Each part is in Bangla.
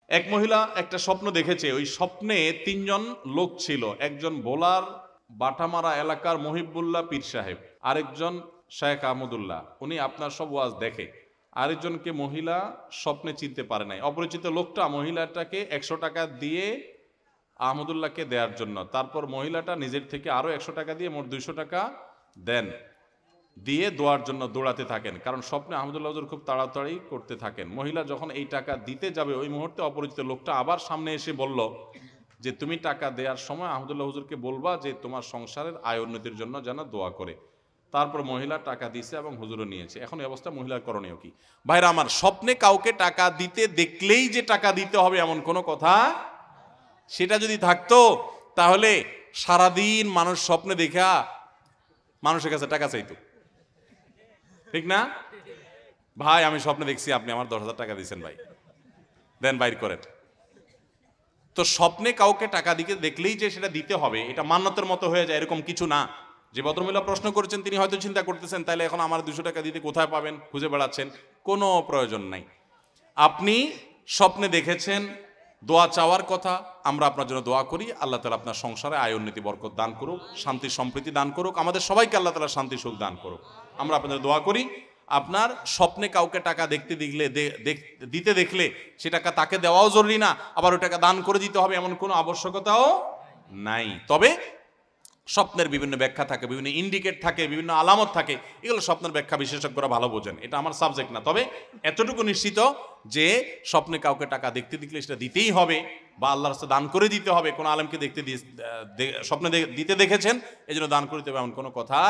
এক মহিলা একটা স্বপ্ন দেখেছে, ওই স্বপ্নে তিনজন লোক ছিল। একজন বোলার বাটামারা এলাকার মহিবুল্লাহ পীর সাহেব, আরেকজন শেখ আহমদুল্লাহ, উনি আপনার সব ওয়াজ দেখে। আরেকজনকে মহিলা স্বপ্নে চিনতে পারে নাই। অপরিচিত লোকটা মহিলাটাকে 100 টাকা দিয়ে আহমদুল্লাহকে দেওয়ার জন্য, তারপর মহিলাটা নিজের থেকে আরো 100 টাকা দিয়ে মোট 200 টাকা দেন, দিয়ে দোয়ার জন্য দৌড়াতে থাকেন, কারণ স্বপ্নে আহমদুল্লাহ হুজুর খুব তাড়াতাড়ি করতে থাকেন। মহিলা যখন এই টাকা দিতে যাবে, ওই মুহূর্তে অপরিচিত লোকটা আবার সামনে এসে বলল যে তুমি টাকা দেওয়ার সময় আহমদুল্লাহ হুজুরকে বলবা যে তোমার সংসারের আয় উন্নতির জন্য যেন দোয়া করে। তারপর মহিলা টাকা দিছে এবং হুজুরও নিয়েছে। এখন এই অবস্থা মহিলার করণীয় কি? ভাইরা আমার, স্বপ্নে কাউকে টাকা দিতে দেখলেই যে টাকা দিতে হবে এমন কোনো কথা, সেটা যদি থাকতো তাহলে সারাদিন মানুষ স্বপ্নে দেখা মানুষের কাছে টাকা চাইতো, ঠিক না? ভাই আমি স্বপ্নে দেখছি আপনি আমার 10,000 টাকা দিয়েছেন, ভাই দেন, বাইর করেন। তো স্বপ্নে কাউকে টাকা দিকে দেখলেই যে সেটা দিতে হবে, এটা মান্যতের মতো হয়ে যায় এরকম কিছু না। যে ভদ্রমহিলা প্রশ্ন করেছেন তিনি হয়তো চিন্তা করতেছেন তাহলে এখন আমার 200 টাকা দিতে কোথায় পাবেন, খুঁজে বেড়াচ্ছেন। কোনো প্রয়োজন নাই। আপনি স্বপ্নে দেখেছেন দোয়া চাওয়ার কথা, আমরা আপনার জন্য দোয়া করি, আল্লাহ তাআলা আপনার সংসারে আয় উন্নতি বরকত দান করুক, শান্তি সম্প্রীতি দান করুক, আমাদের সবাইকে আল্লাহ তাআলা শান্তি সুখ দান করুক। আমরা আপনাদের দোয়া করি। আপনার স্বপ্নে কাউকে টাকা দিতে দেখলে সে টাকা তাকে দেওয়াও জরুরি না, আবার ওই টাকা দান করে দিতে হবে এমন কোনো আবশ্যকতাও নাই। তবে স্বপ্নের বিভিন্ন ব্যাখ্যা থাকে, বিভিন্ন ইন্ডিকেট থাকে, বিভিন্ন আলামত থাকে, এগুলো স্বপ্নের ব্যাখ্যা বিশেষজ্ঞরা ভালো বোঝেন, এটা আমার সাবজেক্ট না। তবে এতটুকু নিশ্চিত যে স্বপ্নে কাউকে টাকা দেখতে দেখলে সেটা দিতেই হবে বা আল্লাহর রাস্তায় দান করে দিতে হবে। কোনো আলেমকে স্বপ্নে দিতে দেখেছেন এই জন্য দান করে দিতে হবে এমন কোনো কথা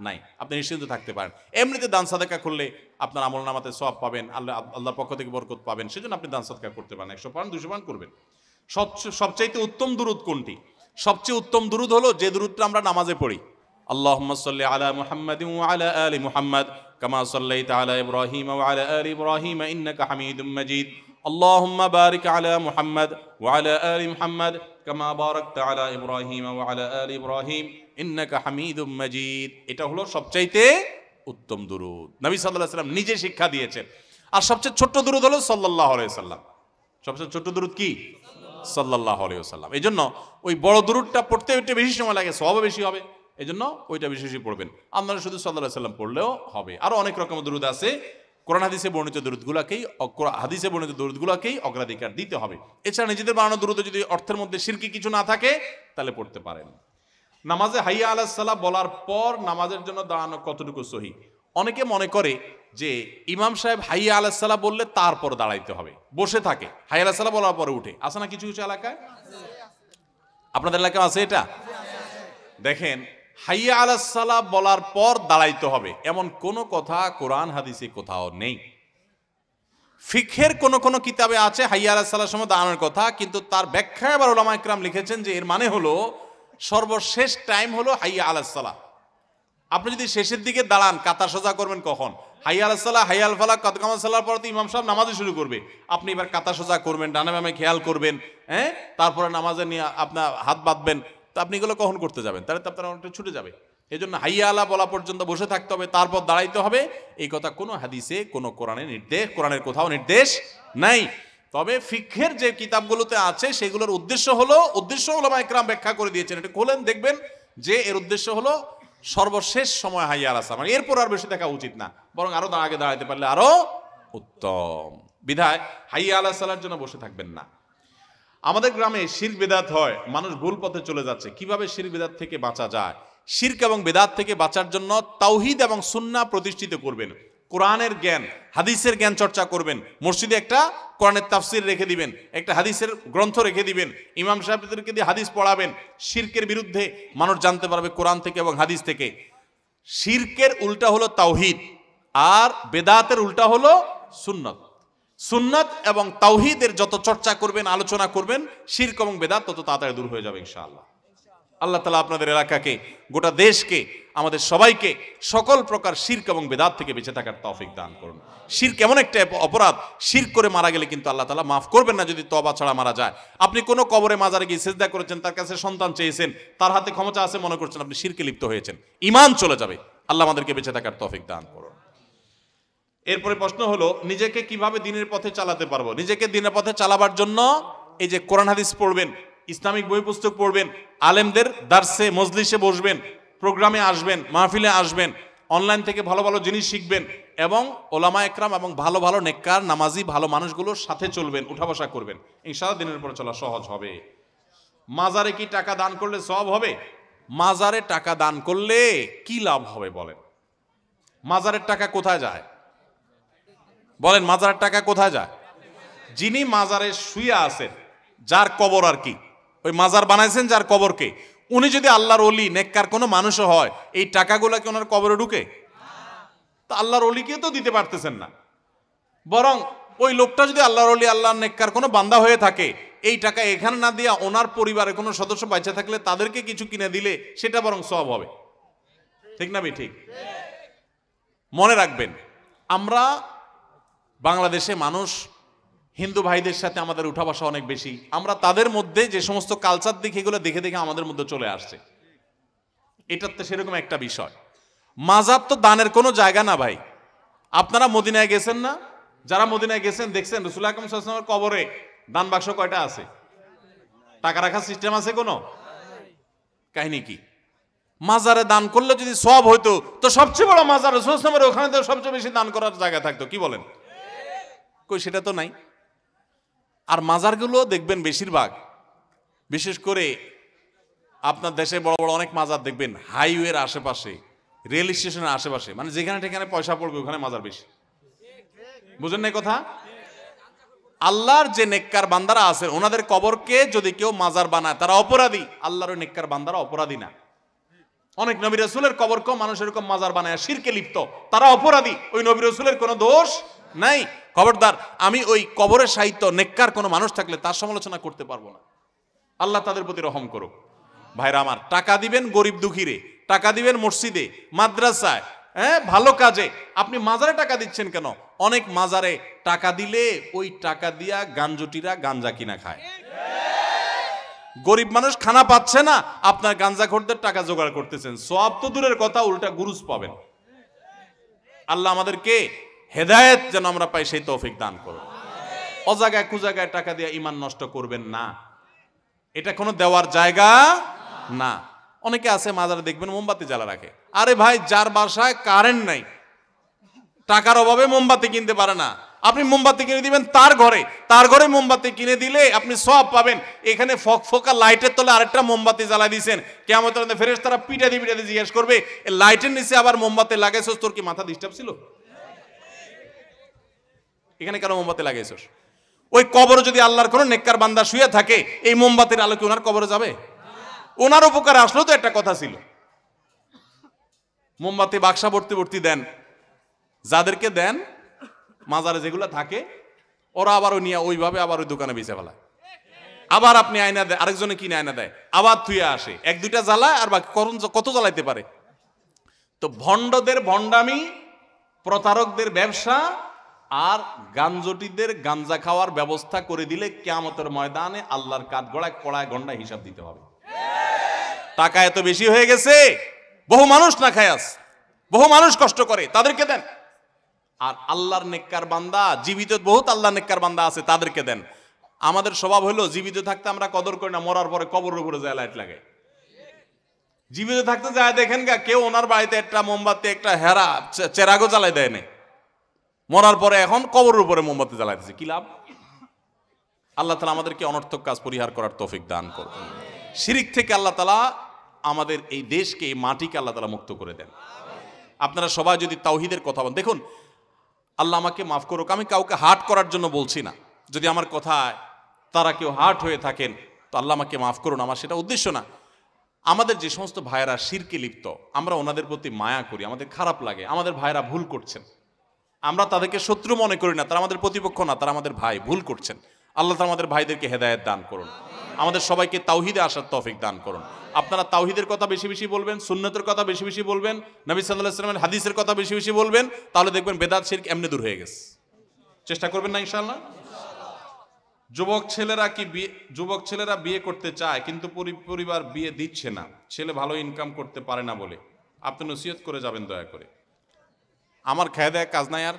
নাই, আপনি নিশ্চিন্ত থাকতে পারেন। এমনিতে দান সাদাকা করলে আপনার আমল নামাতে সওয়াব পাবেন, আল্লাহর পক্ষ থেকে বরকত পাবেন, সেজন্য আপনি দান সাদাকা করতে পারেন, 100 পান 200 পান করবেন। সবচাইতে উত্তম দুরূদ কোনটি? সবচেয়ে উত্তম দুরূদ হলো যে দুরূদটা আমরা নামাজে পড়ি, আল্লাহুম্মা সাল্লি আলা মুহাম্মাদিন ওয়া আলা আলি মুহাম্মাদ কামা সাল্লাইতা আলা ইব্রাহিম ওয়া আলা আলি ইব্রাহিম ইন্নাকা হামিদুম মাজিদ, আল্লাহুম্মা বারিক আলা মুহাম্মাদ ওয়া আলা আলি মুহাম্মাদ কামা বারাকতা আলা ইব্রাহিম ওয়া আলা আলি ইব্রাহিম ইন্নাকা হামিদুম মাজিদ। এটা হলো সবচাইতে উত্তম দুরূদ, নবী সাল্লাল্লাহু আলাইহি ওয়াসাল্লাম নিজে শিক্ষা দিয়েছেন। আর সবচেয়ে ছোট দুরূদ হলো সাল্লাল্লাহু আলাইহি ওয়াসাল্লাম। সবচেয়ে ছোট দুরূদ কি? সাল্লাল্লাহু আলাইহি ওয়াসাল্লাম। এই জন্য ওই বড় দুরূদটা পড়তে একটু বেশি সময় লাগে, সওয়াবও বেশি হবে, এই জন্য ওইটা বেশি বেশি পড়বেন। আপনারা শুধু সাল্লাল্লাহু আলাইহি ওয়াসাল্লাম পড়লেও হবে। আরো অনেক রকমের দুরূদ আছে, কোরআন হাদিসে বর্ণিত দুরূদগুলোকেই অগ্রাধিকার দিতে হবে। এছাড়া নিজেদের বানানো দুরূদ যদি অর্থের মধ্যে শিরকি কিছু না থাকে তাহলে পড়তে পারেন। নামাজে হাইয়া আলাস সালাহ বলার পর নামাজের জন্য দাঁড়ানো কতটুকু সহি? অনেকে মনে করে যে ইমাম সাহেব হাইয়া আলাস সালাহ বললে তারপর দাঁড়াইতে হবে, বসে থাকে, হাইয়া আলাস সালাহ বলার পরে উঠে। আছে না কিছু কিছু এলাকায়? আপনাদের এলাকায় আছে এটা? দেখেন, হাইয়া আলাস সালাহ বলার পর দাঁড়াইতে হবে এমন কোনো কথা কোরআন হাদিসে কোথাও নেই। ফিকহের কোন কোন কিতাবে আছে হাইয়া আলাস সালাহর সময় দাঁড়ানোর কথা, কিন্তু তার ব্যাখ্যায় আবার উলামায়ে কেরাম লিখেছেন যে এর মানে হলো সর্বশেষ টাইম হলো হাইয়া আলাস সালাহ। আপনি যদি শেষের দিকে দাঁড়ান, কাতার সোজা করবেন কখন? হাইয়া আলাস সালাহ, হাইয়া আল ফালাহ, কদ কামাত সালাহর পর তো ইমাম সাহেব নামাজই শুরু করবে, আপনি এবার কাতার সোজা করবেন, ডানে বামে খেয়াল করবেন, হ্যাঁ, তারপরে নামাজে নিয়ে আপনার হাত বাঁধবেন। তো আপনি এগুলো কখন করতে যাবেন? তাহলে তো আপনার অনেকটা ছুটে যাবে। এই জন্য হাইয়া আলা বলা পর্যন্ত বসে থাকতে হবে, তারপর দাঁড়াইতে হবে, এই কথা কোনো হাদিসে কোনো কোরআনের কোথাও নির্দেশ নাই। তবে ফিকহের যে কিতাবগুলোতে আছে সেগুলোর উদ্দেশ্য উলামায়ে কেরাম ব্যাখ্যা করে দিয়েছেন। এটা খোলেন দেখবেন যে এর উদ্দেশ্য হলো সর্বশেষ সময় হাইয়া আলা সালাহ, মানে এরপর আর বেশি দেখা উচিত না, বরং আরো আগে দাঁড়াইতে পারলে আরো উত্তম। বিধায় হাইয়া আলা সালাহর জন্য বসে থাকবেন না। আমাদের গ্রামে শিরক বিদআত হয়, মানুষ ভুল পথে চলে যাচ্ছে। কিভাবে শিরক বিদআত থেকে বাঁচা যায়? শিরক এবং বিদআত থেকে বাঁচার জন্য তাওহীদ এবং সুন্নাহ প্রতিষ্ঠিত করবেন, কোরআনের জ্ঞান হাদিসের জ্ঞান চর্চা করবেন, মসজিদে একটা কোরআনের তাফসির রেখে দিবেন, একটা হাদিসের গ্রন্থ রেখে দিবেন, ইমাম সাহেবদেরকে দিয়ে হাদিস পড়াবেন। শিরকের বিরুদ্ধে মানুষ জানতে পারবে কোরআন থেকে এবং হাদিস থেকে। শিরকের উল্টা হলো তাওহীদ, আর বেদাতের উল্টা হলো সুন্নাত। সুন্নাত এবং তাওহীদের যত চর্চা করবেন, আলোচনা করবেন, শিরক এবং বেদাত তত তাড়াতাড়ি দূর হয়ে যাবে ইনশাআল্লাহ। আল্লাহ তাআলা আপনাদের এলাকাকে, গোটা দেশকে, আমাদের সবাইকে সকল প্রকার শিরক এবং বেদাত থেকে বেঁচে থাকার তৌফিক দান করুন। শিরক এমন একটা অপরাধ, শিরক করে মারা গেলে কিন্তু আল্লাহ তাআলা মাফ করবেন না যদি তওবা ছাড়া মারা যায়। আপনি কোনো কবরে মাজারে গিয়ে সিজদা করেছেন, তার কাছে সন্তান চেয়েছেন, তার হাতে ক্ষমতা আছে মনে করছেন, আপনি শিরকে লিপ্ত হয়েছেন, ঈমান চলে যাবে। আল্লাহ আমাদেরকে বেঁচে থাকার তৌফিক দান করুন। এরপরে প্রশ্ন হলো, নিজেকে কিভাবে দিনের পথে চালাতে পারবো? নিজেকে দিনের পথে চালাবার জন্য এই যে কোরআন হাদিস পড়বেন, ইসলামিক বই পুস্তক পড়বেন, আলেমদের দার্সে মজলিসে বসবেন, প্রোগ্রামে আসবেন, মাহফিলে আসবেন, অনলাইন থেকে ভালো ভালো জিনিস শিখবেন এবং ওলামা একরাম এবং ভালো ভালো নেককার নামাজি ভালো মানুষগুলোর সাথে চলবেন, উঠা বসা করবেন, ইনশাআল্লাহ দিনের পথে চলা সহজ হবে। মাজারে কি টাকা দান করলে সওয়াব হবে? মাজারে টাকা দান করলে কি লাভ হবে বলেন? মাজারের টাকা কোথায় যায় বলেন? মাজারের টাকা কোথায় যায়? যিনি মাজারে শুয়ে আছেন, যার কবর আর কি, ওই মাজার বানাইছেন যার কবরকে, উনি যদি আল্লাহর ওলি নেককার কোনো মানুষও হয়, এই টাকাগুলো কি ওনার কবরে ঢুকে? তা আল্লাহর ওলিকে তো দিতে পারতেছেন না, বরং ওই লোকটা যদি আল্লাহর ওলি আল্লাহর নেককার কোনো বান্দা হয়ে থাকে, এই টাকা এখানে না দিয়া ওনার পরিবারের কোনো সদস্য বেঁচে থাকলে তাদেরকে কিছু কিনে দিলে সেটা বরং সওয়াব হবে। ঠিক না ভাই? ঠিক। মনে রাখবেন, আমরা বাংলাদেশে মানুষ, হিন্দু ভাইদের সাথে আমাদের উঠা বসা অনেক বেশি, আমরা তাদের মধ্যে যে সমস্ত কালচার দেখে এগুলো দেখে দেখে আমাদের মধ্যে চলে আসছে। এটার তো সেরকম একটা বিষয়। মাজার তো দানের কোনো জায়গা না ভাই। আপনারা মদিনায় গেছেন না? যারা মদিনায় গেছেন দেখছেন রাসূল আকরাম সাল্লাল্লাহু আলাইহি ওয়াসাল্লামের কবরে দান বাক্স কয়টা আছে? টাকা রাখার সিস্টেম আছে কোনো? কাহিনী কি? মাজারে দান করলে যদি সওয়াব হইতো তো সবচেয়ে বড় মাজার রাসূল সাল্লাল্লাহু আলাইহি ওয়াসাল্লামের, ওখানে তো সবচেয়ে বেশি দান করার জায়গা থাকতো। কি বলেন? কই, সেটা তো নাই। আর মাজারগুলো দেখবেন বেশিরভাগ, বিশেষ করে আপনার দেশে বড় বড় অনেক মাজার দেখবেন হাইওয়ের আশেপাশে, রেল স্টেশনের আশেপাশে, মানে যেখানে যেখানে পয়সা পড়বে ওখানে মাজার বেশি। বুঝেন না কথা? আল্লাহর যে নেককার বান্দারা আছেন ওনাদের কবরকে যদি কেউ মাজার বানায় তারা অপরাধী, আল্লাহর নেককার বান্দারা অপরাধী না। অনেক নবী রাসূলের কবরকেও মানুষ এরকম মাজার বানায় শিরকে লিপ্ত, তারা অপরাধী, ওই নবী রাসূলের কোনো দোষ নাই। খবরদার, আমি ওই কবরের সাহিত্য নেককার কোনো মানুষ থাকলে তার সমালোচনা করতে পারবো না। আল্লাহ তাদের প্রতি রহম করুক। ভাইরা আমার, টাকা দিবেন গরিব দুঃখীরে, টাকা দিবেন মসজিদে, মাদ্রাসায়, হ্যাঁ ভালো কাজে। আপনি মাজারে টাকা দিচ্ছেন কেন? অনেক মাজারে টাকা দিলে ওই টাকা দিয়া গাঞ্জটিরা গাঞ্জা কিনা খায়। গরিব মানুষ খানা পাচ্ছে না, আপনার গাঞ্জাখোরদের টাকা জোগাড় করতেছেন। সওয়াব তো দূরের কথা, উল্টা গুরুজ পাবেন। আল্লাহ আমাদেরকে হেদায়েত যেন আমরা পাই সেই তৌফিক দান করুন। অজাগায় কুজাগায় টাকা দিয়ে ঈমান নষ্ট করবেন না, এটা কোনো দেওয়ার জায়গা না। অনেকে আছে মাজারে দেখবেন মোমবাতি জ্বালা রাখে। আরে ভাই, যার বাসায় কারেন্ট নাই, টাকার অভাবে মোমবাতি কিনতে পারে না, আপনি মোমবাতি কিনে দিবেন তার ঘরে মোমবাতি কিনে দিলে আপনি সওয়াব পাবেন। এখানে ফকফকা লাইটের তলে আরেকটা মোমবাতি জ্বালাই দিয়েছেন, কিয়ামতের দিনে ফেরেশতারা পিটাতে পিটাতে জিজ্ঞেস করবে, এই লাইটের নিচে আবার মোমবাতি লাগাইছস, তোর কি মাথা ডিস্টার্ব ছিল? এখানে কেন মোমবাতি লাগাইছস? ওই কবরে যদি আল্লাহর কোনো নেককার বান্দা শুয়ে থাকে, এই মোমবাতির আলো কি ওনার কবরে যাবে? ওনার উপকারে আসলেও তো একটা কথা ছিল। মোমবাতি বাক্সা ভর্তি ভর্তি দেন, যাদেরকে দেন মাজারে যেগুলো থাকে ওরা আবার নিয়ে ওইভাবে আবার ওই দোকানে বেচে ফেলায়। আবার আপনি আয়না দেয়, আরেকজনে কিনে আয়না দেয়, আবার থুয়ে আসে, এক দুইটা জ্বালায় আর বাকি কত জ্বালাইতে পারে? তো ভণ্ডদের ভণ্ডামি, প্রতারকদের ব্যবসা আর গাঞ্জটিদের গাঞ্জা খাওয়ার ব্যবস্থা করে দিলে কিয়ামতের ময়দানে আল্লাহর কাঠগড়ায় কড়ায় গন্ডা হিসাব দিতে হবে। টাকা এত বেশি হয়ে গেছে, বহু মানুষ না খায় আছে, বহু মানুষ কষ্ট করে, তাদেরকে দেন। আর আল্লাহর নেককার বান্দা, জীবিত বহুত আল্লাহর নেককার বান্দা আছে, তাদেরকে দেন। আমাদের স্বভাব হলো জীবিত থাকতে আমরা কদর করি না, মরার পরে কবরের উপরে যায় লাইট লাগায়। জীবিত থাকতে যায় দেখেন গা, কেউ ওনার বাড়িতে একটা মোমবাতি একটা হেরা চেরাগো জ্বালাই দেয় না, মরার পরে এখন কবরের উপরে মোমবাতি জ্বালাইতেছে। কি লাভ? আল্লাহ তাআলা আমাদেরকে অনর্থক কাজ পরিহার করার তৌফিক দান করুন। শিরিক থেকে আল্লাহ তাআলা আমাদের এই দেশকে, এই মাটিকে আল্লাহ তাআলা মুক্ত করে দেন। আপনারা সবাই যদি তাওহীদের কথা বলেন, দেখুন আল্লাহ আমাকে মাফ করুক, আমি কাউকে হার্ট করার জন্য বলছি না। যদি আমার কথায় তারা কেউ হার্ট হয়ে থাকেন তো আল্লাহ আমাকে মাফ করুন, আমার সেটা উদ্দেশ্য না। আমাদের যে সমস্ত ভাইয়েরা শিরকে লিপ্ত, আমরা ওনাদের প্রতি মায়া করি, আমাদের খারাপ লাগে, আমাদের ভাইয়েরা ভুল করছেন, আমরা তাদেরকে শত্রু মনে করি না, তারা আমাদের প্রতিপক্ষ না, তারা আমাদের ভাই, ভুল করছেন। আল্লাহ তাআলা আমাদের ভাইদেরকে হেদায়েত দান করুন, আমাদের সবাইকে তাওহীদে আসার তৌফিক দান করুন। আপনারা তাওহীদের কথা বেশি বেশি বলবেন, সুন্নতের কথা বেশি বেশি বলবেন, নবী সাল্লাল্লাহু আলাইহি ওয়াসাল্লামের হাদিসের কথা বেশি বেশি বলবেন, তাহলে দেখবেন বেদাত শিরক এমনি দূর হয়ে গেছে। চেষ্টা করবেন না ইনশাআল্লাহ? যুবক ছেলেরা বিয়ে করতে চায় কিন্তু পরিবার বিয়ে দিচ্ছে না, ছেলে ভালো ইনকাম করতে পারে না বলে, আপনি নসিহত করে যাবেন দয়া করে। আমার খেয়ে দেয় কাজ নাই আর,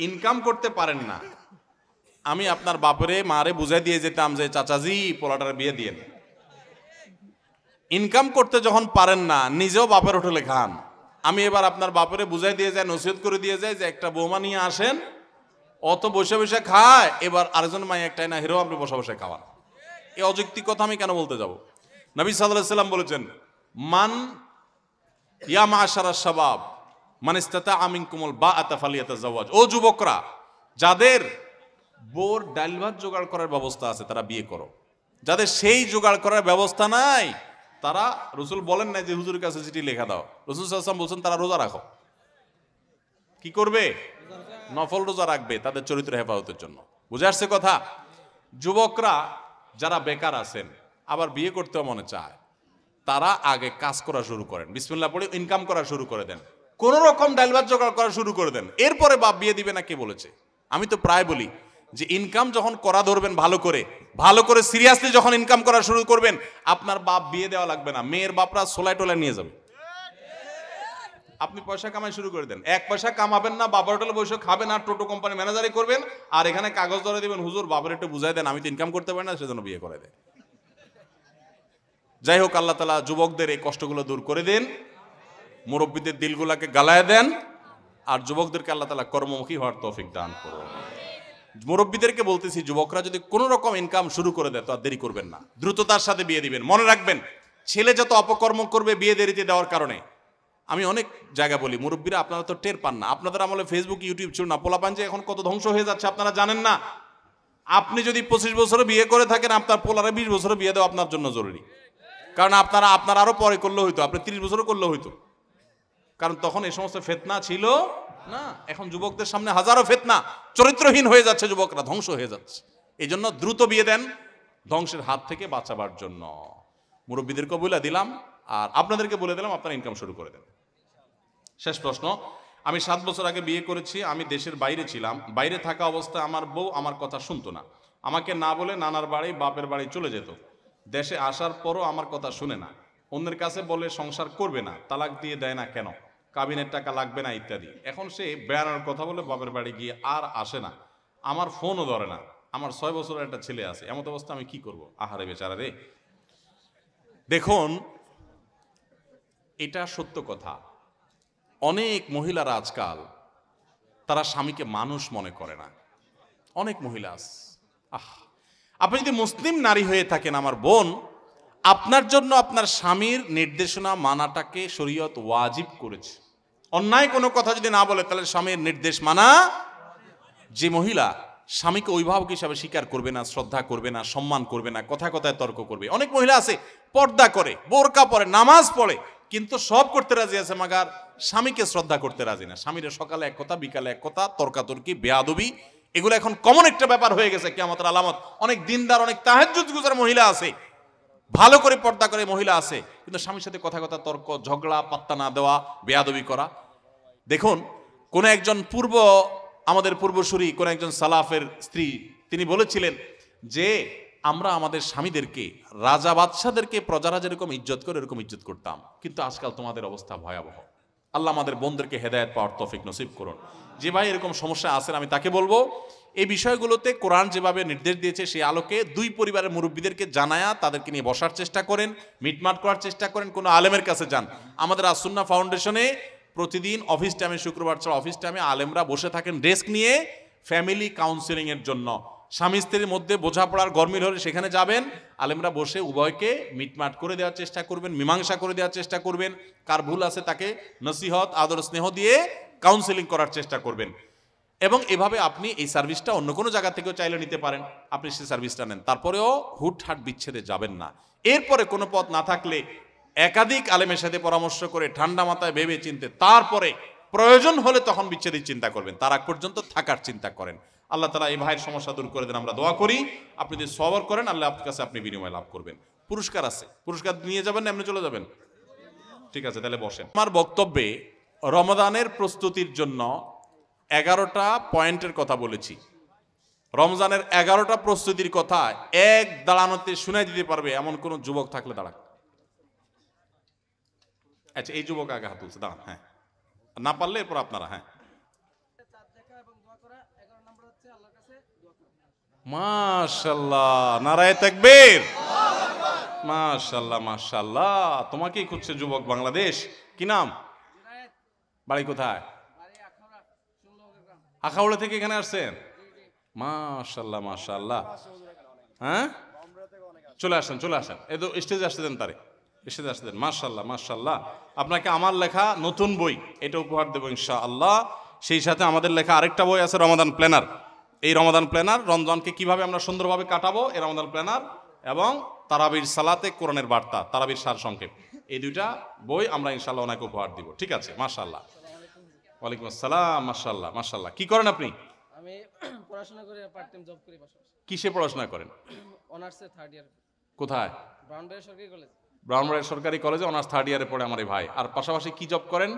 ইনকাম করতে পারেন না, আমি আপনার বাপরে মারে বুঝাই দিয়ে যেতাম যে চাচাজি পোলাটার বিয়ে দিয়েন। ইনকাম করতে যখন পারেন না, নিজেও বাপের হোটেলে খান, আমি এবার আপনার বাপরে বুঝাই দিয়ে যায়, নসিহত করে দিয়ে যায় যে একটা বৌমা নিয়ে আসেন, অত বসে বসে খায়, এবার আরেকজন মাই একটাই না হিরো আপনি বসে বসে খাওয়ান। এই অযৌক্তিক কথা আমি কেন বলতে যাব? নবী সাল্লাল্লাহু আলাইহি সাল্লাম বলেছেন, মান ইয়া মাশারাশ শাবাব মান ইসতাতা মিনকুমুল বাআতা ফালিয়াতাজাওয়াজ। ও যুবকরা, যাদের বোর ডাল ভাত জোগাড় করার ব্যবস্থা আছে তারা বিয়ে করো, যাদের সেই জোগাড় করার ব্যবস্থা নাই তারা, রসুল বলেন না যে হুজুরের কাছে চিঠি লেখা দাও, রসুল সাল্লাল্লাহু আলাইহি ওয়াসাল্লাম বলছেন তারা রোজা রাখো। কি করবে? নফল রোজা রাখবে তাদের চরিত্র হেফাজতের জন্য। বুঝে আসছে কথা? যুবকরা যারা বেকার আছেন, আবার বিয়ে করতেও মনে চায়, তারা আগে কাজ করা শুরু করেন, বিসমিল্লাহ পড়ে ইনকাম করা শুরু করে দেন, কোন রকম ডাল ভাত জোগাড় করা শুরু করে দেন, এরপরে বাপ বিয়ে দিবে না কে বলেছে? আমি তো প্রায় বলি যে ইনকাম যখন করা ধরবেন ভালো করে সিরিয়াসলি যখন ইনকাম করা শুরু করবেন, আপনার বাপ বিয়ে দেওয়া লাগবে না, মেয়ের বাপরা সোলাই টোলাই নিয়ে যাবে। আপনি পয়সা কামাই শুরু করে দেন, এক পয়সা কামাবেন না, বাবার হোটেলে বসে খাবেন আর টোটো কোম্পানি ম্যানেজারই করবেন, আর এখানে কাগজ ধরে দিবেন, হুজুর বাবার একটু বুঝাই দেন, আমি তো ইনকাম করতে পারি না, সেজন্য বিয়ে করে দেয়। যাই হোক, আল্লাহ তাআলা যুবকদের এই কষ্টগুলো দূর করে দেন, মুরব্বীদের দিলগুলাকে গালায় দেন, আর যুবকদেরকে আল্লাহ তাআলা কর্মমুখী হওয়ার তৌফিক দান করুন। মুরব্বীদেরকে বলতেছি, যুবকরা যদি কোনো রকম ইনকাম শুরু করে দেয় তো আর দেরি করবেন না, দ্রুততার সাথে বিয়ে দিবেন। মনে রাখবেন, ছেলে যত অপকর্ম করবে বিয়ে দেরিতে দেওয়ার কারণে, আমি অনেক জায়গা বলি, মুরব্বীরা আপনারা তো টের পান না, আপনাদের আমলে ফেসবুক ইউটিউব ছিল না, পোলাপান যে এখন কত ধ্বংস হয়ে যাচ্ছে আপনারা জানেন না। আপনি যদি 25 বছরে বিয়ে করে থাকেন, আপনার পোলারে 20 বছরে বিয়ে দেওয়া আপনার জন্য জরুরি, কারণ আপনার আরো পরে করলে হইতো, আপনি 30 বছরও করলে হইতো, কারণ তখন এই সমস্ত ফিতনা ছিল না। এখন যুবকদের সামনে হাজারো ফিতনা, চরিত্রহীন হয়ে যাচ্ছে যুবকরা, ধ্বংস হয়ে যাচ্ছে। এই জন্য দ্রুত বিয়ে দেন, ধ্বংসের হাত থেকে বাঁচাবার জন্য। মুরব্বীদেরকে বলে দিলাম, আর আপনাদেরকে বলে দিলাম, আপনারা ইনকাম শুরু করে দেন। শেষ প্রশ্ন, আমি 7 বছর আগে বিয়ে করেছি, আমি দেশের বাইরে ছিলাম, বাইরে থাকা অবস্থায় আমার বউ আমার কথা শুনতো না, আমাকে না বলে নানার বাড়ি বাপের বাড়ি চলে যেত, দেশে আসার পরও আমার কথা শুনে না, অন্যের কাছে বলে সংসার করবে না, তালাক দিয়ে দেয় না কেন, কাবিনের টাকা লাগবে না ইত্যাদি। এখন সে বেড়ানোর কথা বলে বাপের বাড়ি গিয়ে আর আসে না, আমার ফোনও ধরে না, আমার 6 বছরের একটা ছেলে আছে, এমত অবস্থা আমি কি করব? আহারে বেচারা রে। দেখুন, এটা সত্য কথা, অনেক মহিলারা আজকাল তারা স্বামীকে মানুষ মনে করে না, অনেক মহিলা আছে। আপনি যদি মুসলিম নারী হয়ে থাকেন আমার বোন, আপনার জন্য আপনার স্বামীর নির্দেশনা মানাটাকে শরীয়ত ওয়াজিব করেছে। অন্যায় কোনো কথা যদি না বলে তাহলে স্বামীর নির্দেশ মানা। যে মহিলা স্বামীকে অভিভাবক হিসাবে স্বীকার করবে না, শ্রদ্ধা করবে না, সম্মান করবে না, কথায় কথায় তর্ক করবে। অনেক মহিলা আছে পর্দা করে, বোরকা পরে, নামাজ পড়ে, কিন্তু সব করতে রাজি আছে, মাগার স্বামীকে শ্রদ্ধা করতে রাজি না। স্বামীর সকালে এক কথা, বিকালে এক কথা, তর্কাতর্কি, বেয়াদবি, এগুলো এখন কমন একটা ব্যাপার হয়ে গেছে, কিয়ামতের আলামত। অনেক দিনদার, অনেক তাহাজ্জুদ গুজার মহিলা আছে, ভালো করে পর্দা করে মহিলা আছে, কিন্তু স্বামীর সাথে কথা কথা তর্ক, ঝগড়া, পাত্তা না দেওয়া, বেয়াদবি করা। দেখুন, কোন একজন আমাদের পূর্বসূরি, কোন একজন সালাফের স্ত্রী, তিনি বলেছিলেন যে আমরা আমাদের স্বামীদেরকে, রাজা বাদশাদেরকে প্রজারা যেরকম ইজ্জত করে এরকম ইজ্জত করতাম, কিন্তু আজকাল তোমাদের অবস্থা ভয়াবহ। আল্লাহ আমাদের বোনদেরকে হেদায়েত পাওয়ার তৌফিক নসিব করুন। যে ভাই এরকম সমস্যা আছেন, আমি তাকে বলবো এই বিষয়গুলোতে কোরআন যেভাবে নির্দেশ দিয়েছে সেই আলোকে দুই পরিবারের মুরব্বীদেরকে জানায়া তাদেরকে নিয়ে বসার চেষ্টা করেন, মিটমাট করার চেষ্টা করেন, কোনো আলেমের কাছে যান। আমাদের আসুন্নাহ ফাউন্ডেশনে প্রতিদিন অফিস টাইমে, শুক্রবার ছাড়া অফিস টাইমে আলেমরা বসে থাকেন ডেস্ক নিয়ে ফ্যামিলি কাউন্সিলিং এর জন্য। স্বামী স্ত্রীর মধ্যে বোঝাপড়ার গরমিল হলে সেখানে যাবেন, আলেমরা বসে উভয়কে মিটমাট করে দেওয়ার চেষ্টা করবেন, মীমাংসা করে দেওয়ার চেষ্টা করবেন, কার ভুল আছে তাকে নসিহত, আদর, স্নেহ দিয়ে কাউন্সিলিং করার চেষ্টা করবেন। এবং এভাবে আপনি এই সার্ভিসটা অন্য কোনো জায়গা থেকেও চাইলে নিতে পারেন, আপনি সেই সার্ভিসটা নেন। তারপরেও হুটহাট বিচ্ছেদে যাবেন না। এরপরে কোনো পথ না থাকলে একাধিক আলেমের সাথে পরামর্শ করে ঠান্ডা মাথায় ভেবে চিনতে তারপরে প্রয়োজন হলে তখন বিচ্ছেদের চিন্তা করবেন, তার আগ পর্যন্ত থাকার চিন্তা করেন। আল্লাহ তাআলা এই ভাইয়ের সমস্যা দূর করে দেন, আমরা দোয়া করি। আপনি যদি সবর করেন, আল্লাহ আপনার কাছে আপনি বিনিময় লাভ করবেন। পুরস্কার আছে, পুরস্কার নিয়ে যাবেন না এমনি চলে যাবেন? ঠিক আছে, তাহলে বসেন। আমার বক্তব্যে রমজানের প্রস্তুতির জন্য 11টা পয়েন্টের কথা বলেছি। রমজানের 11টা প্রস্তুতির কথা এক দাঁড়ানোতে শুনে দিতে পারবে এমন কোন যুবক থাকলে দাঁড়ান। আচ্ছা, এই যুবক আগে হাত তুলছে, দাঁড়ান। হ্যাঁ, না পারলে এরপর আপনারা। হ্যাঁ, মাশাআল্লাহ, নারায়ে তাকবীর। মাশাআল্লাহ মাশাআল্লাহ, তোমাকেই খুঁজছে যুবক বাংলাদেশ। কি নাম, বাড়ি কোথায়? আখাউড়া থেকে এখানে আসছেন? মাশাআল্লাহ মাশাআল্লাহ। হ্যাঁ, চলে আসেন চলে আসেন, এই তো স্টেজে আসতে দেন, তারে স্টেজে আসতে দেন। মাশাআল্লাহ মাশাআল্লাহ, আপনাকে আমার লেখা নতুন বই এটা উপহার দেবো ইনশাআল্লাহ। সেই সাথে আমাদের লেখা আরেকটা বই আছে, রমাদান প্ল্যানার। এই রমাদান প্ল্যানার, রমজানকে কিভাবে আমরা সুন্দরভাবে কাটাবো, এই রমাদান প্ল্যানার এবং তারাবির সালাতে কোরআনের বার্তা, তারাবির সার সংক্ষেপ, এই দুইটা বই আমরা ইনশাআল্লাহ ওনাকে উপহার দিব। ঠিক আছে, মাশাআল্লাহ। ওয়ালাইকুম আসসালাম। মাশাআল্লাহ মাশাআল্লাহ। কি করেন আপনি? আমি পড়াশোনা করে পার্ট টাইম জব করি পাশাপাশি। কিসে পড়াশোনা করেন? অনার্সে থার্ড ইয়ার। কোথায়? ব্রাউনবাড়িয়া সরকারি কলেজ। ব্রাউনবাড়িয়া সরকারি কলেজে অনার্স থার্ড ইয়ারে পড়ে আমার এই ভাই। আর পাশাপাশি কি জব করেন?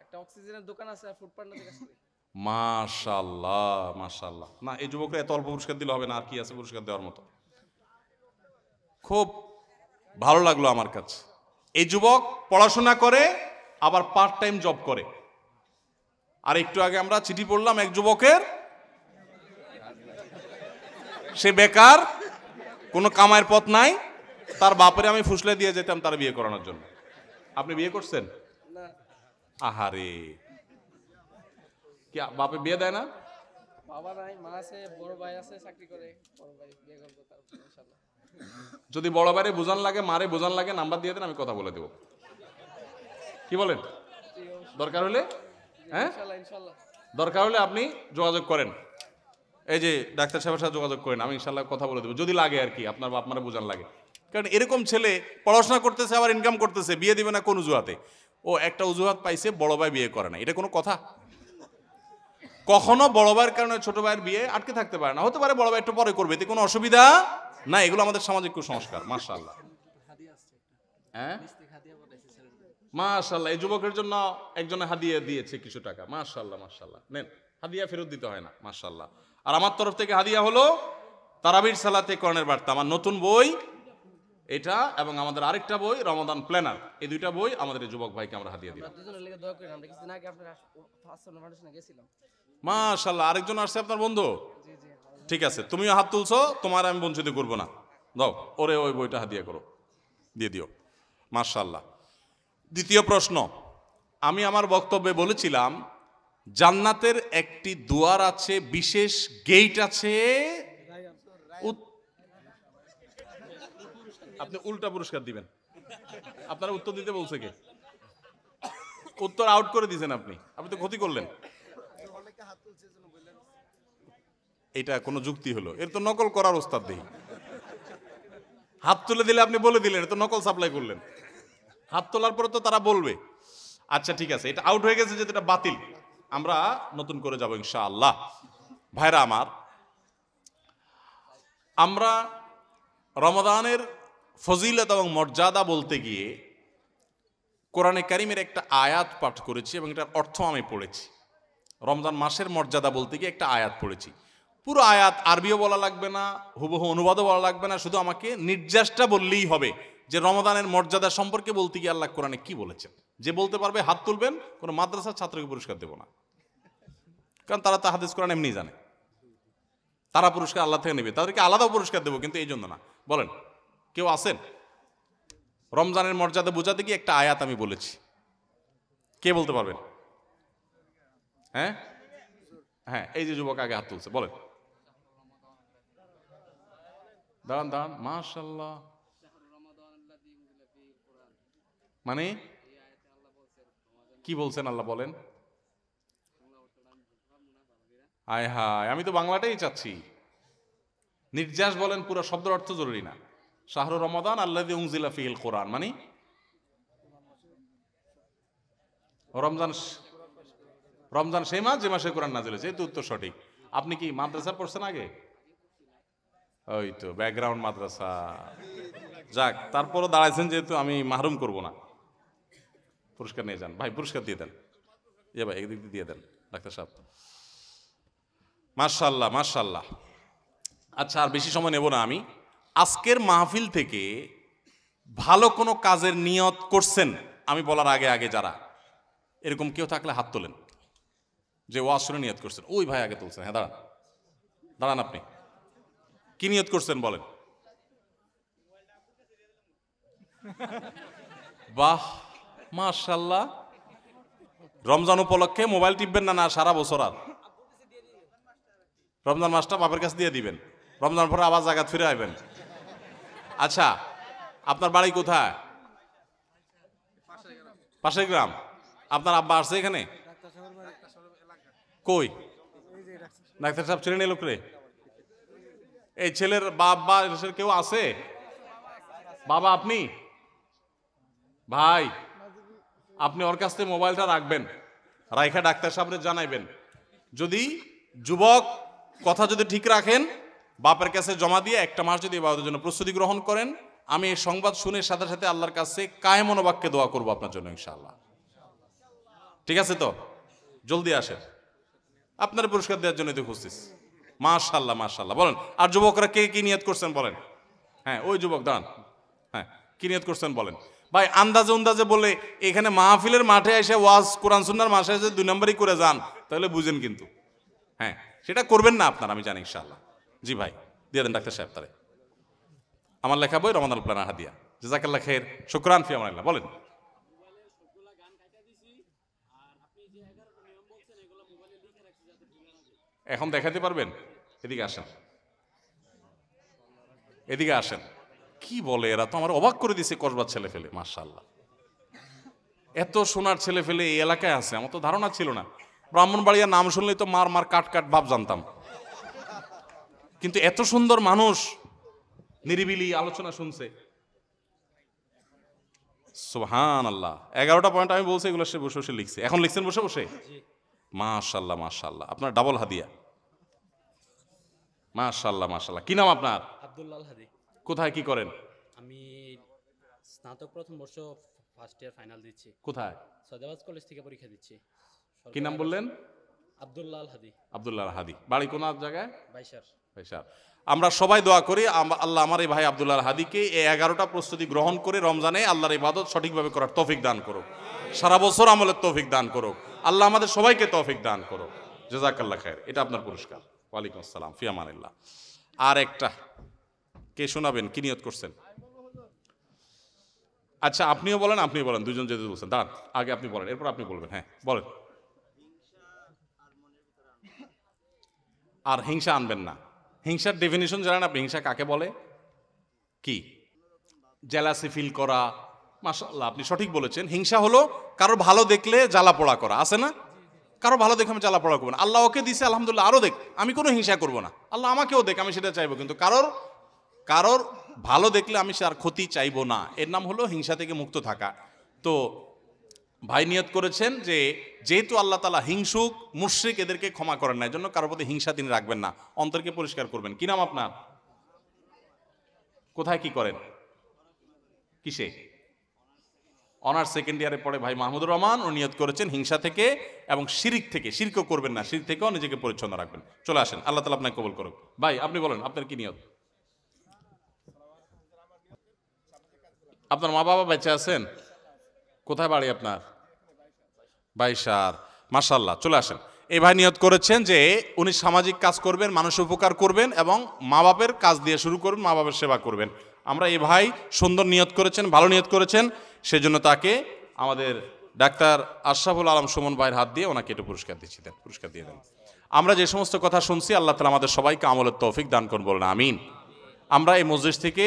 একটা অক্সিজেনের দোকান আছে আর ফুড পার্টনার কাজ করি। মাশাআল্লাহ মাশাআল্লাহ। না, এই যুবকরা এত অল্প পুরস্কার দিলে হবে না, আর কি আছে পুরস্কার দেওয়ার মতো? খুব ভালো লাগলো আমার কাছে। এই যুবক পড়াশোনা করে আবার পার্ট টাইম জব করে। আর একটু আগে আমরা চিঠি পড়লাম এক যুবকের, সে বেকার, কোনো কামাইয়ের পথ নাই, তার বাপরে আমি ফুসলে দিয়ে যেতাম তার বিয়ে করানোর জন্য। আপনি বিয়ে করছেন? না, আহারে, কি বাপে বিয়ে দেয় না? বাবা নাই, মা আছে, বড় ভাই আছে, চাকরি করে। বড় ভাই বিয়ে করবো তারপর ইনশাআল্লাহ। যদি বড় ভাইরে বোঝান লাগে, মারে বোঝান লাগে, নাম্বার দিয়ে দেন, আমি কথা বলে দেব। কি বলেন? দরকার হলে, হ্যাঁ ইনশাআল্লাহ ইনশাআল্লাহ। দরকার হলে আপনি যোগাযোগ করেন, এই যে ডাক্তার সাহেবের সাথে যোগাযোগ করেন, আমি ইনশাল্লাহ কথা বলে দেবো যদি লাগে আর কি, আপনার বাপ মারা বোঝান লাগে। কারণ এরকম ছেলে পড়াশোনা করতেছে আবার ইনকাম করতেছে, বিয়ে দিবে না কোন অজুহাতে? ও একটা অজুহাত পাইছে, বড় ভাই বিয়ে করে না, এটা কোনো কথা? কখনো বড় ভাইয়ের কারণে ছোট ভাইয়ের বিয়ে আটকে থাকতে পারে না। হতে পারে বড় ভাই একটু পরে করবে, এতে কোনো অসুবিধা না। এগুলো আমাদের সামাজিক কুসংস্কার। মাশাআল্লাহ, হ্যাঁ মাশাআল্লাহ। এই যুবকের জন্য একজনে হাদিয়া দিয়েছে কিছু টাকা। মাশাআল্লাহ মাশাআল্লাহ, নেন, হাদিয়া ফেরত দিতে হয় না। মাশাআল্লাহ। আর আমার তরফ থেকে হাদিয়া হলো তারাবির সালাতে কোরআনের বার্তা, আমার নতুন বই এটা, এবং আমাদের আরেকটা বই রমাদান প্ল্যানার। এই দুইটা বই আমাদের এই যুবক ভাইকে আমরা হাদিয়া দিলাম। দুজনের লেগে দোয়া করেন। আমরা কিছুদিন আগে আপনার ফার্স্ট ফাউন্ডেশনে গেছিলাম। মাশাআল্লাহ, আরেকজন আসছে আপনার বন্ধু? জি জি। ঠিক আছে, তুমিও হাত তুলছো, তোমার আমি বঞ্চিত করবো না। দাও ওরে ওই বইটা হাদিয়া করো, দিয়ে দিও। মাশাআল্লাহ। দ্বিতীয় প্রশ্ন, আমি আমার বক্তব্যে বলেছিলাম জান্নাতের একটি দুয়ার আছে, বিশেষ গেট আছে। আপনি উল্টা পুরস্কার দিবেন, আপনারা উত্তর দিতে বলছে কে? উত্তর আউট করে দিয়েছেন আপনি, আপনি তো ক্ষতি করলেন। এটা কোনো যুক্তি হলো? এর তো নকল করার ওস্তাদ দেই। হাত তুলে দিলে আপনি বলে দিলেন, এটা তো নকল সাপ্লাই করলেন। হাত তোলার পরে তো তারা বলবে। আচ্ছা ঠিক আছে, এটা আউট হয়ে গেছে, যেটা এটা বাতিল, আমরা নতুন করে যাব ইনশাআল্লাহ। ভাইরা আমার, আমরা রমাদানের ফজিলত এবং মর্যাদা বলতে গিয়ে কোরআনে কারিমের একটা আয়াত পাঠ করেছি এবং এটার অর্থ আমি পড়েছি। রমজান মাসের মর্যাদা বলতে গিয়ে একটা আয়াত পড়েছি। পুরো আয়াত আরবিও বলা লাগবে না, হুবহু অনুবাদও বলা লাগবে না, শুধু আমাকে নির্যাসটা বললেই হবে যে রমাদানের মর্যাদা সম্পর্কে বলতে গিয়ে আল্লাহ কোরআনে কি বলেছেন। যে বলতে পারবে হাত তুলবেন, কোনো মাদ্রাসার ছাত্রকে পুরস্কার দেব না, কারণ তারা তা হাদিস কোরআন এমনি জানে, তারা পুরস্কার আল্লাহ থেকে নেবে, তাদেরকে আলাদাও পুরস্কার দেবো, কিন্তু এই জন্য না। বলেন, কেউ আছেন? রমজানের মর্যাদা বোঝাতে গিয়ে একটা আয়াত আমি বলেছি, কে বলতে পারবেন? হ্যাঁ হ্যাঁ, এই যে যুবক আগে হাত তুলছে, বলেন। দাঁড়ান দাঁড়ান, মাশাআল্লাহ, মানে কি বলছেন আল্লাহ? বলেন। আয় হায়, আমি তো বাংলাটাই চাচ্ছি। নির্যাস বলেন, পুরো শব্দের অর্থ জরুরি না। শাহরু রমাদান আল্লাযী উনজিলা ফীহিল কোরআন, মানে রমজান সেই মাস যে মাসে কোরআন নাযিল হয়েছে, এই তো উত্তর সঠিক। আপনি কি মাদ্রাসা পড়ছেন আগে? ওই তো ব্যাকগ্রাউন্ড মাদ্রাসা, যাক, তারপরও দাঁড়াইছেন যেহেতু, আমি মাহরুম করব না। পুরস্কার নিয়ে যান ভাই, পুরস্কার দিয়ে দেন। এ ভাই একদিক দিয়ে দেন ডাক্তার সাহেব। মাশাআল্লাহ মাশাআল্লাহ। আচ্ছা, আর বেশি সময় নেব না আমি। আজকের মাহফিল থেকে ভালো কোনো কাজের নিয়ত করছেন আমি বলার আগে আগে যারা, এরকম কেউ থাকলে হাত তোলেন যে ওয়াজ শুনে নিয়ত করছেন। ওই ভাই আগে তুলছেন, হ্যাঁ দাঁড়ান দাঁড়ান, আপনি কি নিয়ত করছেন বলেন? বাহ, মাশাআল্লাহ। রমজান উপলক্ষে মোবাইল টিপবেন না? না সারা বছর? আর রমজান মাসটা বাপের কাছে দিয়ে দিবেন, রমজান পরে আবার জায়গা ফিরে আসবেন। আচ্ছা, আপনার বাড়ি কোথায়? পাশের গ্রাম। আপনার আব্বা আসছে এখানে? কই? ডাক্তার সাহেব ছেলে নিয়ে লোকরে? এই ছেলের বাবা কেউ আছে? বাবা আপনি? ভাই আপনি ওর কাছ থেকে মোবাইলটা রাখবেন, রাইখা ডাক্তার সাহেবরে জানাইবেন। যদি যুবক কথা যদি ঠিক রাখেন, বাপের কাছে জমা দিয়ে একটা মাস যদি ইবাদতের জন্য প্রস্তুতি গ্রহণ করেন, আমি এই সংবাদ শুনে সাথে সাথে আল্লাহর কাছে কায়ে মনোবাক্যে দোয়া করবো আপনার জন্য ইনশাআল্লাহ। ঠিক আছে তো? জলদি আসেন, আপনার পুরস্কার দেওয়ার জন্য তো খুঁজছিস। মাশাআল্লাহ মাশাআল্লাহ। বলেন, আর যুবকরা কে কি নিয়ত করছেন বলেন? হ্যাঁ, ওই যুবক দাঁড়ান। হ্যাঁ, কি নিয়ত করছেন বলেন? ভাই আন্দাজে আন্দাজে বলে এখানে মাহফিলের মাঠে এসে ওয়াজ কোরআন সুন্নাহর মাসে এসে 2 নম্বরই করে যান, তাহলে বুঝেন কিন্তু। হ্যাঁ, সেটা করবেন না আপনার, আমি জানি ইনশাআল্লাহ। জি ভাই, দিয়ে দেন ডাক্তার সাহেব তারে। আমার লেখা বই রমাদানুল প্ল্যান হাদিয়া। জাযাকাল্লাহ খাইর, শুকরান ফি আমানিল্লাহ। বলেন। এখন দেখাতে পারবেন? এদিকে আসেন, এদিকে আসেন। কি বলে এরা, তো আমার অবাক করে দিছে। কসবার ছেলে ফেলে, মাশাআল্লাহ, এত সোনার ছেলে ফেলে এই এলাকায় আছে, আমার তো ধারণা ছিল না। ব্রাহ্মণবাড়িয়ার নাম শুনলেই তো মার মার কাট কাট ভাব জানতাম, কিন্তু এত সুন্দর মানুষ নিরিবিলি আলোচনা শুনছে। সুবহানাল্লাহ। 11টা পয়েন্ট আমি বলছি, এগুলো সে বসে বসে লিখছে। এখন লিখছেন বসে বসে? মাশাআল্লাহ মাশাআল্লাহ। আপনার ডাবল হাদিয়া। মাশাআল্লাহ মাশাআল্লাহ। কি নাম আপনার? আব্দুল্লাহ হাদি। কোথায় কি করেন? আমি স্নাতক প্রথম বর্ষ ফার্স্ট ইয়ার ফাইনাল দিচ্ছি। কোথায়? সৈয়দাবাদ কলেজ থেকে পরীক্ষা দিচ্ছি। কি নাম বললেন? আব্দুল্লাহ হাদি। আব্দুল্লাহ হাদি। বাড়ি কোন জায়গায়? বাইশার। বাইশার। আমরা সবাই দোয়া করি আল্লাহ আমার এই ভাই আব্দুল্লাহ হাদিকে এই 11টা প্রস্তুতি গ্রহণ করে রমজানে আল্লাহর ইবাদত সঠিকভাবে করার তৌফিক দান করুক, সারা বছর আমলের তৌফিক দান করুক। আল্লাহ আমাদের সবাইকে তৌফিক দান করুক। জাযাকাল্লাহ খাইর। এটা আপনার পুরস্কার। ওয়ালাইকুম আসসালাম, ফি আমানিল্লাহ। আর একটা কে শোনাবেন? কি নিয়ত করছেন? আচ্ছা, আপনিও বলেন, আপনিও বলেন, দুজন যেহেতু বলছেন। দাঁড়ান, আগে আপনি বলেন, এরপর আপনি বলবেন। হ্যাঁ বলেন। আর হিংসা আনবেন না। হিংসার ডেফিনিশন জানেন আপনি? হিংসা কাকে বলে? কি? জেলাসি ফিল করা। মাশাআল্লাহ, আপনি সঠিক বলেছেন। হিংসা হলো কারো ভালো দেখলে জ্বালা পোড়া করা, আছে না? কারো ভালো দেখে আমি জ্বালা পোড়া করবো না। আল্লাহ ওকে দিছে, আলহামদুলিল্লাহ, আরো দেখ, আমি কোনো হিংসা করবো না। আল্লাহ আমাকেও দেখ, আমি সেটা চাইবো, কিন্তু কারোর ভালো দেখলে আমি তার ক্ষতি চাইবো না। এর নাম হলো হিংসা থেকে মুক্ত থাকা। তো ভাই নিয়ত করেছেন যে যেহেতু আল্লাহ তাআলা হিংসুক, মুশরিক, এদেরকে ক্ষমা করেন না, এই জন্য কারোর প্রতি হিংসা তিনি রাখবেন না, অন্তরকে পরিষ্কার করবেন। কি নাম আপনার? কোথায় কি করেন? কিসে? অনার্স সেকেন্ড ইয়ারে পড়ে ভাই মাহমুদুর রহমান। ও নিয়ত করেছেন হিংসা থেকে এবং শিরিক থেকে, শিরকও করবেন না, শিরক থেকেও নিজেকে পরিচ্ছন্ন রাখবেন। চলে আসেন, আল্লাহ তাআলা আপনাকে কবুল করুক। ভাই আপনি বলেন, আপনার কি নিয়ত? আপনার মা বাবা বেঁচে আছেন? কোথায় বাড়ি আপনার? বাইশার। মাশাআল্লাহ, চলে আসেন। এই ভাই নিয়ত করেছেন যে উনি সামাজিক কাজ করবেন, মানুষের উপকার করবেন এবং মা বাপের কাজ দিয়ে শুরু করবেন, মা বাপের সেবা করবেন। আমরা এই ভাই সুন্দর নিয়ত করেছেন, ভালো নিয়ত করেছেন, সেজন্য তাকে আমাদের ডাক্তার আশরাফুল আলম সুমন ভাইয়ের হাত দিয়ে ওনাকে একটু পুরস্কার দিচ্ছি, দেন, পুরস্কার দিয়ে দেন। আমরা যে সমস্ত কথা শুনছি, আল্লাহ তাআলা আমাদের সবাইকে আমলের তৌফিক দান করুন, বলেন আমিন। আমরা এই মজলিস থেকে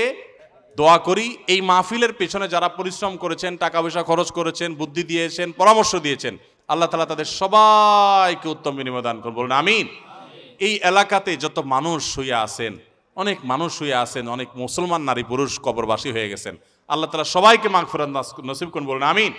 দোয়া করি, এই মাহফিলের পেছনে যারা পরিশ্রম করেছেন, টাকা পয়সা খরচ করেছেন, বুদ্ধি দিয়েছেন, পরামর্শ দিয়েছেন, আল্লাহ তাআলা তাদের সবাইকে উত্তম বিনিময় দান করুন, বলুন আমিন। এই এলাকাতে যত মানুষ শুয়ে আছেন, অনেক মানুষ শুয়ে আছেন, অনেক মুসলমান নারী পুরুষ কবরবাসী হয়ে গেছেন, আল্লাহ তাআলা সবাইকে মাগফিরাত নসিব করুন, বলুন আমিন।